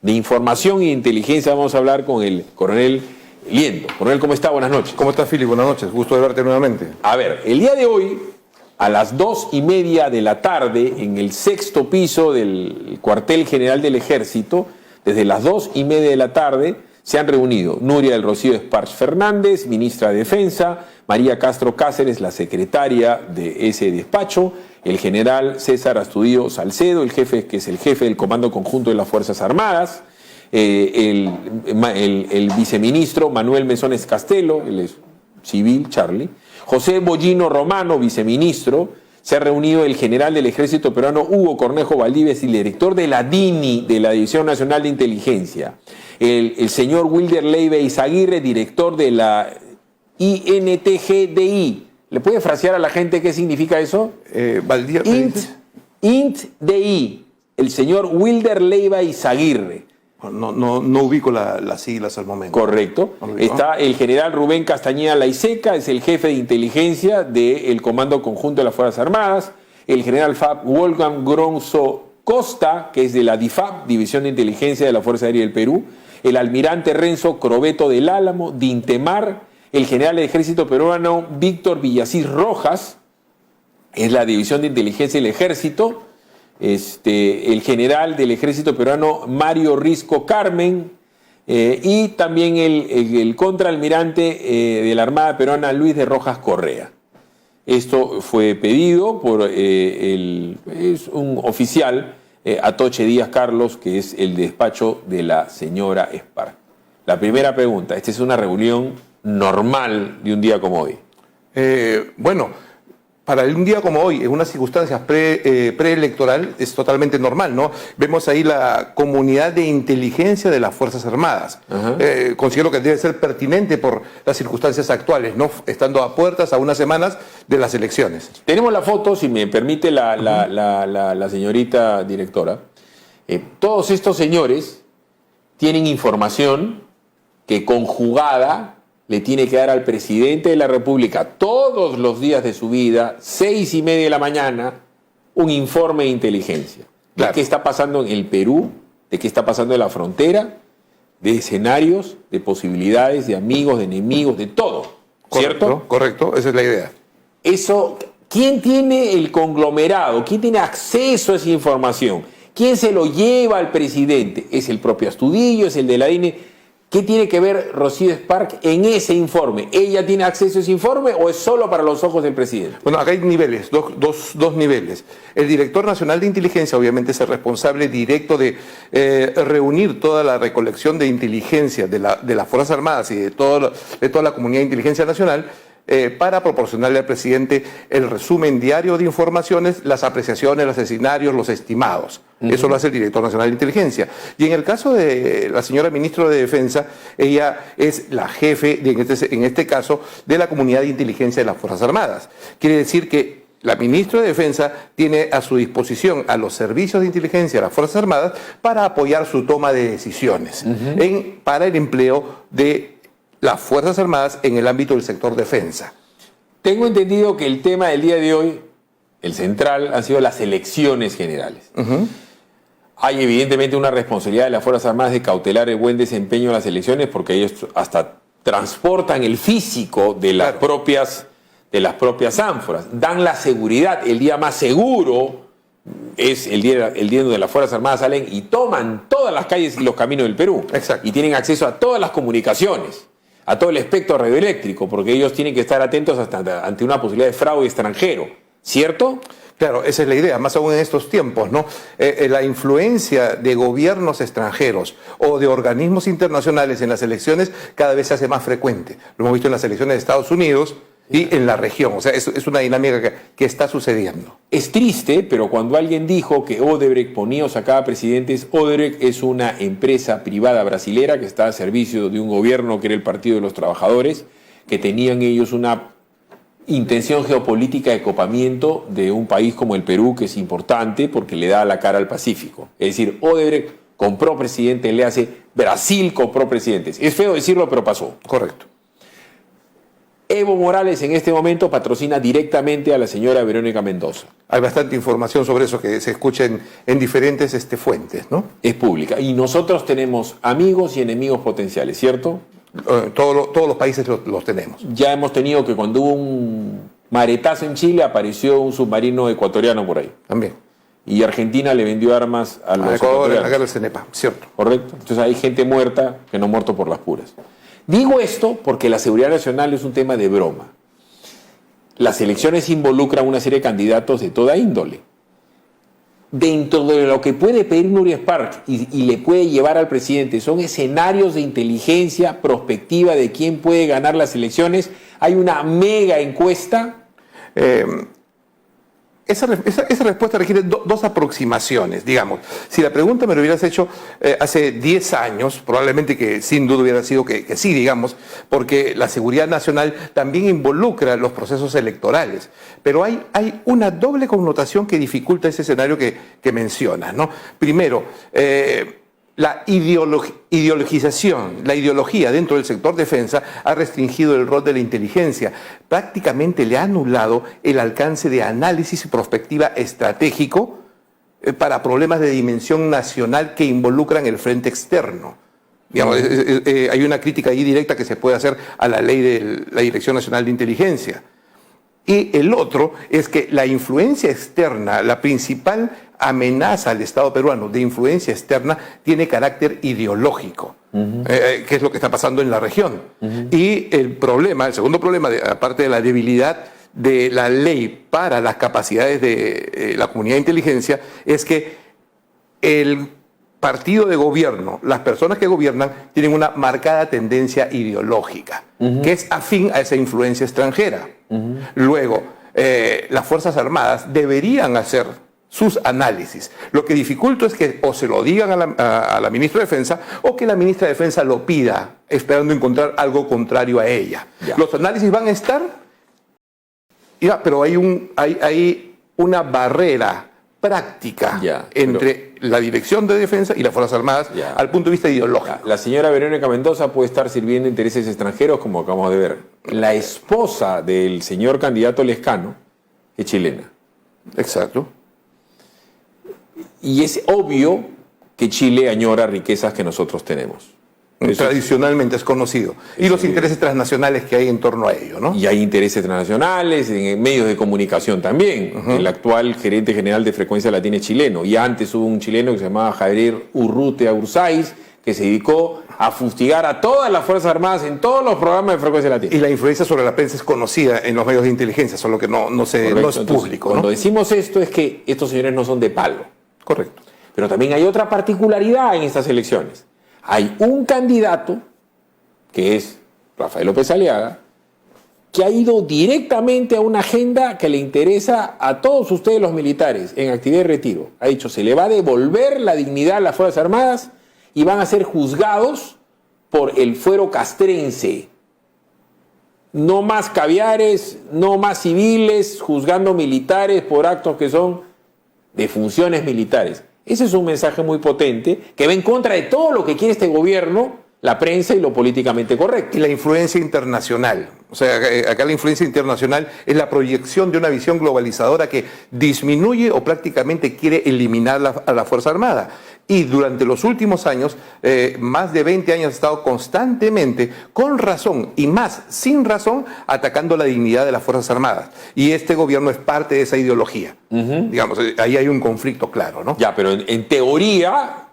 de información e inteligencia vamos a hablar con el coronel Liendo. Coronel, ¿cómo está? Buenas noches. ¿Cómo estás, Fili? Buenas noches. Gusto de verte nuevamente. A ver, el día de hoy, a las 2:30 de la tarde, en el 6º piso del cuartel general del Ejército, desde las 2:30 de la tarde, se han reunido Nuria del Rocío Esparch Fernández, ministra de Defensa, María Castro Cáceres, la secretaria de ese despacho, el general César Astudillo Salcedo, que es el jefe del Comando Conjunto de las Fuerzas Armadas, el viceministro Manuel Mesones Castelo, él es civil, Charlie, José Bollino Romano, viceministro. Se ha reunido el general del Ejército Peruano Hugo Cornejo Valdivia, el director de la DINI, de la División Nacional de Inteligencia, el señor Wilder Leiva Izaguirre, director de la INTGDI. ¿Le puede frasear a la gente qué significa eso? Valdivia. INTDI, el señor Wilder Leiva Izaguirre. No ubico las siglas al momento. Correcto. Está el general Rubén Castañeda Laiseca, es el jefe de inteligencia del Comando Conjunto de las Fuerzas Armadas. El general FAB Wolfgang Gronzo Costa, que es de la DIFAP, División de Inteligencia de la Fuerza Aérea del Perú. El almirante Renzo Crobeto del Álamo, Dintemar. El general del Ejército Peruano Víctor Villasís Rojas, es la División de Inteligencia del Ejército. El general del Ejército Peruano Mario Risco Carmen, y también el contraalmirante de la Armada Peruana Luis de Rojas Correa. Esto fue pedido por es un oficial, Atoche Díaz Carlos, que es el despacho de la señora Esparch. La primera pregunta, ¿esta es una reunión normal de un día como hoy? Bueno, para un día como hoy, en unas circunstancias preelectoral, es totalmente normal, ¿no? Vemos ahí la comunidad de inteligencia de las Fuerzas Armadas. Considero que debe ser pertinente por las circunstancias actuales, ¿no? Estando a puertas, a unas semanas de las elecciones. Tenemos la foto, si me permite la señorita directora. Todos estos señores tienen información que conjugada le tiene que dar al presidente de la República todos los días de su vida, 6:30 de la mañana, un informe de inteligencia. Claro. De qué está pasando en el Perú, de qué está pasando en la frontera, de escenarios, de posibilidades, de amigos, de enemigos, de todo. ¿Cierto? Correcto, esa es la idea. Eso, ¿quién tiene el conglomerado? ¿Quién tiene acceso a esa información? ¿Quién se lo lleva al presidente? ¿Es el propio Astudillo? ¿Es el de la DINE? ¿Qué tiene que ver Rocío Esparch en ese informe? ¿Ella tiene acceso a ese informe o es solo para los ojos del presidente? Bueno, acá hay niveles, dos niveles. El director nacional de inteligencia obviamente es el responsable directo de reunir toda la recolección de inteligencia de las Fuerzas Armadas y de toda la comunidad de inteligencia nacional, para proporcionarle al presidente el resumen diario de informaciones, las apreciaciones, los escenarios, los estimados. Eso lo hace el director nacional de inteligencia. Y en el caso de la señora ministra de Defensa, ella es la jefe, en este caso, de la comunidad de inteligencia de las Fuerzas Armadas. Quiere decir que la ministra de Defensa tiene a su disposición a los servicios de inteligencia de las Fuerzas Armadas para apoyar su toma de decisiones para el empleo de las Fuerzas Armadas en el ámbito del sector defensa. Tengo entendido que el tema del día de hoy, el central, han sido las elecciones generales. Hay evidentemente una responsabilidad de las Fuerzas Armadas de cautelar el buen desempeño de las elecciones, porque ellos hasta transportan el físico de las propias ánforas, dan la seguridad. El día más seguro es el día donde las Fuerzas Armadas salen y toman todas las calles y los caminos del Perú. Exacto. Y tienen acceso a todas las comunicaciones, a todo el espectro radioeléctrico, porque ellos tienen que estar atentos ante una posibilidad de fraude extranjero, ¿cierto? Claro, esa es la idea, más aún en estos tiempos, ¿no? La influencia de gobiernos extranjeros o de organismos internacionales en las elecciones cada vez se hace más frecuente. Lo hemos visto en las elecciones de Estados Unidos y en la región. O sea, es una dinámica que está sucediendo. Es triste, pero cuando alguien dijo que Odebrecht ponía o sacaba presidentes, Odebrecht es una empresa privada brasilera que está a servicio de un gobierno que era el Partido de los Trabajadores, que tenían ellos una intención geopolítica de copamiento de un país como el Perú, que es importante porque le da la cara al Pacífico. Es decir, Odebrecht compró presidente, le hace Brasil compró presidentes. Es feo decirlo, pero pasó. Correcto. Evo Morales en este momento patrocina directamente a la señora Verónica Mendoza. Hay bastante información sobre eso que se escucha en diferentes fuentes, ¿no? Es pública. Y nosotros tenemos amigos y enemigos potenciales, ¿cierto? Todos los países los tenemos. Ya hemos tenido que cuando hubo un maretazo en Chile apareció un submarino ecuatoriano por ahí. También. Y Argentina le vendió armas a los Ecuador en la ecuatorianos. guerra del Cenepa, cierto. Correcto. Entonces hay gente muerta que no ha muerto por las puras. Digo esto porque la seguridad nacional es un tema de broma. Las elecciones involucran una serie de candidatos de toda índole. Dentro de lo que puede pedir Núñez Park y le puede llevar al presidente son escenarios de inteligencia prospectiva de quién puede ganar las elecciones. Hay una mega encuesta. Esa respuesta requiere dos aproximaciones, digamos. Si la pregunta me lo hubieras hecho hace 10 años, probablemente que sin duda hubiera sido que sí, digamos, porque la seguridad nacional también involucra los procesos electorales. Pero hay una doble connotación que dificulta ese escenario que mencionas, ¿no? Primero, la ideologización, la ideología dentro del sector defensa ha restringido el rol de la inteligencia. Prácticamente le ha anulado el alcance de análisis y prospectiva estratégico para problemas de dimensión nacional que involucran el frente externo. Digamos, hay una crítica ahí directa que se puede hacer a la ley de la Dirección Nacional de Inteligencia. Y el otro es que la influencia externa, la principal amenaza al Estado peruano de influencia externa, tiene carácter ideológico, que es lo que está pasando en la región. Y el segundo problema, aparte de la debilidad de la ley para las capacidades de la comunidad de inteligencia, es que el partido de gobierno, las personas que gobiernan, tienen una marcada tendencia ideológica, que es afín a esa influencia extranjera. Luego, las Fuerzas Armadas deberían hacer sus análisis. Lo que dificulta es que o se lo digan a la ministra de Defensa o que la ministra de Defensa lo pida, esperando encontrar algo contrario a ella. Ya. Los análisis van a estar, pero hay una barrera práctica entre la Dirección de Defensa y las Fuerzas Armadas al punto de vista ideológico. La señora Verónica Mendoza puede estar sirviendo intereses extranjeros, como acabamos de ver. La esposa del señor candidato Lescano es chilena. Exacto. Y es obvio que Chile añora riquezas que nosotros tenemos. Tradicionalmente es conocido. Y los intereses transnacionales que hay en torno a ello, ¿no? Y hay intereses transnacionales, en medios de comunicación también. El actual gerente general de Frecuencia Latina es chileno. Y antes hubo un chileno que se llamaba Javier Urrutia Ursáiz, que se dedicó a fustigar a todas las Fuerzas Armadas en todos los programas de Frecuencia Latina. Y la influencia sobre la prensa es conocida en los medios de inteligencia, solo que no es Entonces, público, ¿no? Cuando decimos esto es que estos señores no son de palo. Correcto. Pero también hay otra particularidad en estas elecciones. Hay un candidato, que es Rafael López Aliaga, que ha ido directamente a una agenda que le interesa a todos ustedes los militares en actividad de retiro. Ha dicho, se le va a devolver la dignidad a las Fuerzas Armadas y van a ser juzgados por el fuero castrense. No más caviares, no más civiles juzgando militares por actos que son de funciones militares. Ese es un mensaje muy potente que va en contra de todo lo que quiere este gobierno, la prensa y lo políticamente correcto. Y la influencia internacional. O sea, acá la influencia internacional es la proyección de una visión globalizadora que disminuye o prácticamente quiere eliminar a la Fuerza Armada. Y durante los últimos años, más de 20 años, ha estado constantemente, con razón y más sin razón, atacando la dignidad de las Fuerzas Armadas. Y este gobierno es parte de esa ideología. Digamos, ahí hay un conflicto claro, ¿no? Ya, pero en teoría,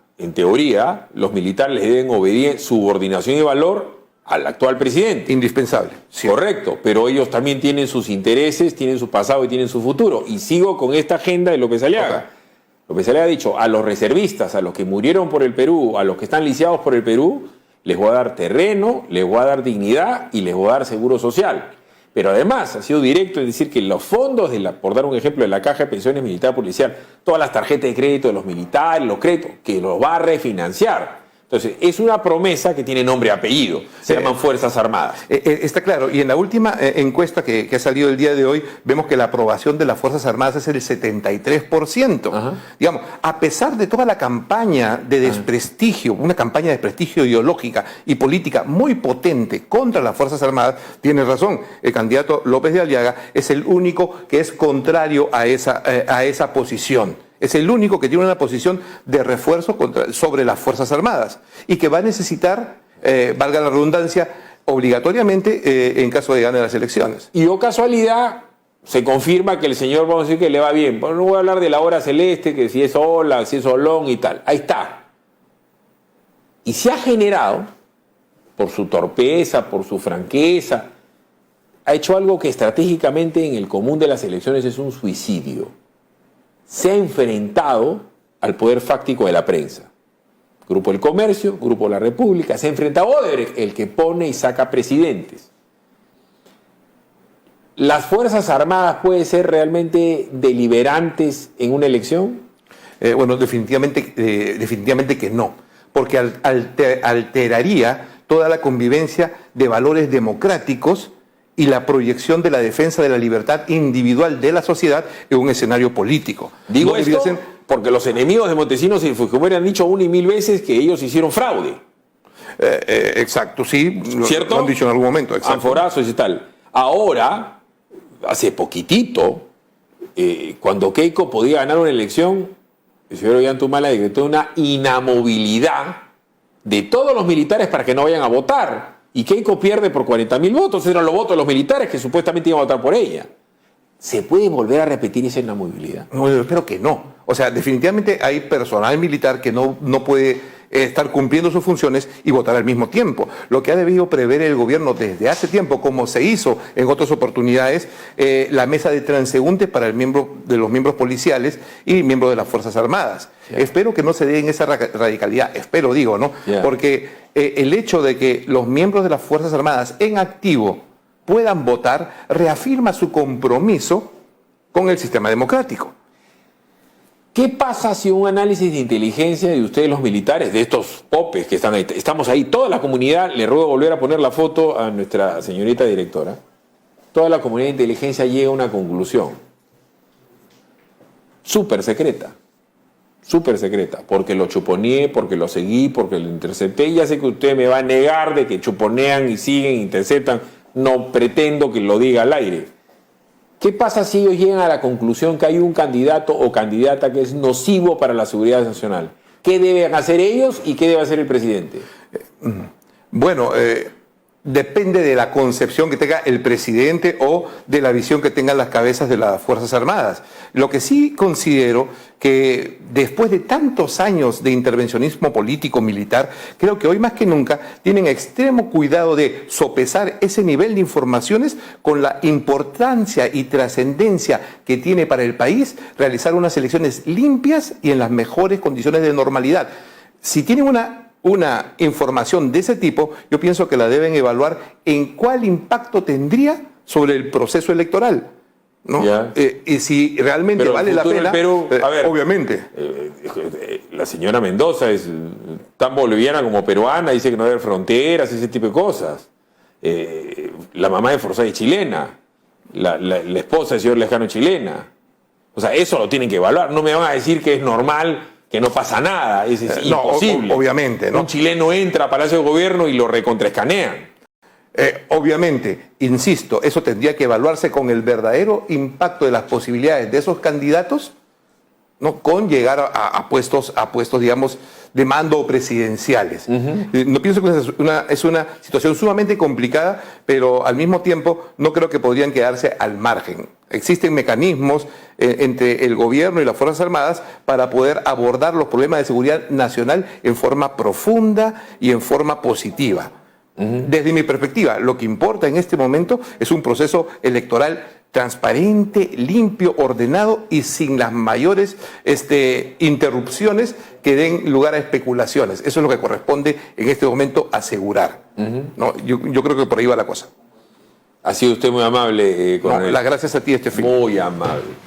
los militares le deben obedecer subordinación y valor al actual presidente. Indispensable. Sí. Correcto, pero ellos también tienen sus intereses, tienen su pasado y tienen su futuro. Y sigo con esta agenda de López Aliaga. Okay. López Aliaga ha dicho, a los reservistas, a los que murieron por el Perú, a los que están lisiados por el Perú, les voy a dar terreno, les voy a dar dignidad y les voy a dar seguro social. Pero además ha sido directo en decir que los fondos, por dar un ejemplo, de la Caja de Pensiones Militar Policial, todas las tarjetas de crédito de los militares, los créditos, que los va a refinanciar. Entonces, es una promesa que tiene nombre y apellido. Se llaman Fuerzas Armadas. Está claro. Y en la última encuesta que ha salido el día de hoy, vemos que la aprobación de las Fuerzas Armadas es el 73%. Ajá. Digamos, a pesar de toda la campaña de desprestigio, una campaña de desprestigio ideológica y política muy potente contra las Fuerzas Armadas, tiene razón, el candidato López de Aliaga es el único que es contrario a esa posición. Es el único que tiene una posición de refuerzo sobre las Fuerzas Armadas y que va a necesitar, valga la redundancia, obligatoriamente en caso de ganar las elecciones. Y o casualidad, se confirma que el señor, vamos a decir que le va bien. Bueno, no voy a hablar de la hora celeste, que si es ola, si es olón y tal. Ahí está. Y se ha generado, por su torpeza, por su franqueza, ha hecho algo que estratégicamente en el común de las elecciones es un suicidio. Se ha enfrentado al poder fáctico de la prensa. Grupo del Comercio, Grupo La República, se ha enfrentado a Odebrecht, el que pone y saca presidentes. ¿Las Fuerzas Armadas pueden ser realmente deliberantes en una elección? Bueno, definitivamente que no, porque alteraría toda la convivencia de valores democráticos y la proyección de la defensa de la libertad individual de la sociedad en un escenario político. Digo esto porque los enemigos de Montesinos y Fujimori han dicho 1 y 1000 veces que ellos hicieron fraude. Exacto, sí. ¿Cierto? Lo han dicho en algún momento. Exacto. Anforazos y tal. Ahora, hace poquitito, cuando Keiko podía ganar una elección, el señor Ollantumala decretó una inamovilidad de todos los militares para que no vayan a votar. Y Keiko pierde por 40.000 votos, eran los votos de los militares que supuestamente iban a votar por ella. ¿Se puede volver a repetir esa inamovilidad? No, yo espero que no. O sea, definitivamente hay personal militar que no puede estar cumpliendo sus funciones y votar al mismo tiempo. Lo que ha debido prever el gobierno desde hace tiempo, como se hizo en otras oportunidades, la mesa de transeúntes para los miembros policiales y miembros de las Fuerzas Armadas. Yeah. Espero que no se dé en esa radicalidad, espero digo, ¿no? Yeah. Porque el hecho de que los miembros de las Fuerzas Armadas en activo puedan votar reafirma su compromiso con el sistema democrático. ¿Qué pasa si un análisis de inteligencia de ustedes los militares, de estos popes que están ahí, estamos ahí, toda la comunidad, le ruego volver a poner la foto a nuestra señorita directora, toda la comunidad de inteligencia llega a una conclusión súper secreta, porque lo chuponeé, porque lo seguí, porque lo intercepté, ya sé que usted me va a negar de que chuponean y siguen, interceptan, no pretendo que lo diga al aire. ¿Qué pasa si ellos llegan a la conclusión que hay un candidato o candidata que es nocivo para la seguridad nacional? ¿Qué deben hacer ellos y qué debe hacer el presidente? Bueno, depende de la concepción que tenga el presidente o de la visión que tengan las cabezas de las Fuerzas Armadas. Lo que sí considero que después de tantos años de intervencionismo político militar, creo que hoy más que nunca tienen extremo cuidado de sopesar ese nivel de informaciones con la importancia y trascendencia que tiene para el país realizar unas elecciones limpias y en las mejores condiciones de normalidad. Si tienen una información de ese tipo, yo pienso que la deben evaluar en cuál impacto tendría sobre el proceso electoral, ¿no? Y si realmente vale la pena, Perú, a ver, obviamente. La señora Mendoza es tan boliviana como peruana, dice que no debe haber fronteras, ese tipo de cosas. La mamá de Forsyth es chilena, la esposa del señor Lescano es chilena. O sea, eso lo tienen que evaluar. No me van a decir que es normal, que no pasa nada, es imposible. Obviamente, ¿no? Un chileno entra a Palacio de Gobierno y lo recontraescanean. Obviamente, insisto, eso tendría que evaluarse con el verdadero impacto de las posibilidades de esos candidatos, ¿no? Con llegar a puestos, digamos, de mando presidenciales. No pienso que es una situación sumamente complicada, pero al mismo tiempo no creo que podrían quedarse al margen. Existen mecanismos entre el gobierno y las Fuerzas Armadas para poder abordar los problemas de seguridad nacional en forma profunda y en forma positiva. Desde mi perspectiva, lo que importa en este momento es un proceso electoral transparente, limpio, ordenado y sin las mayores interrupciones que den lugar a especulaciones. Eso es lo que corresponde en este momento asegurar. ¿No? Yo creo que por ahí va la cosa. Ha sido usted muy amable. Las gracias a ti, Estefan. Muy amable.